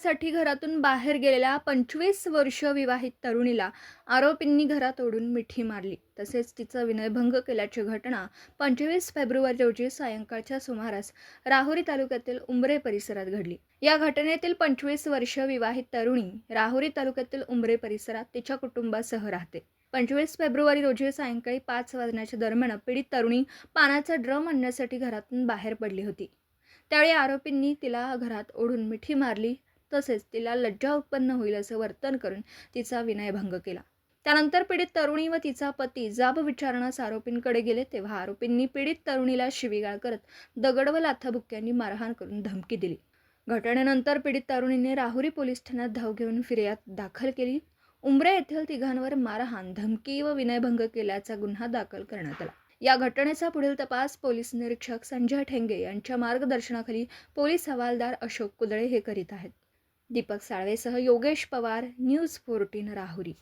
लग्नासाठी घरातून बाहेर गेलेल्या 25 वर्ष विवाहित तरुणीला आरोपींनी घरात ओढून मिठी मारली तसेच तिचा विनयभंग केल्याची घटना 25 फेब्रुवारी रोजी सायंकाळच्या सुमारास राहुरी तालुक्यातील उंबरे परिसरात घडली। या घटनेतील 25 वर्ष विवाहित तरुणी राहुरी तालुक्यातील उंबरे परिसरात तिच्या कुटुंबासह राहते। 25 फेब्रुवारी रोजी सायंकाळी 5 वाजण्याच्या दरम्यान पीडित तरुणी पाण्याचा ड्रम आणण्यासाठी घरातून बाहेर पडली होती। त्यावेळी आरोपींनी तिला घरात ओढून मिठी मारली तसेच तिला लज्जा उत्पन्न होईल असं वर्तन करून तिचा विनयभंग केला। त्यानंतर पीडित तरुणी व तिचा पती जाब विचारण्यास आरोपींकडे गेले तेव्हा आरोपींनी पीडित तरुणीला शिवीगाळ करत दगड व लाथाबुक्क्यांनी मारहाण करून धमकी दिली। घटनेनंतर पीडित तरुणीने राहुरी पोलीस ठाण्यात धाव घेऊन फिर्याद दाखल केली। उंबरे येथील तिघांवर मारहाण, धमकी व विनयभंग केल्याचा गुन्हा दाखल करण्यात आला। या घटनेचा पुढील तपास पोलीस निरीक्षक संजय ठेंगे यांच्या मार्गदर्शनाखाली पोलीस हवालदार अशोक कुदळे हे करीत आहेत। दीपक साळवेसह योगेश पवार, न्यूज 14 राहुरी।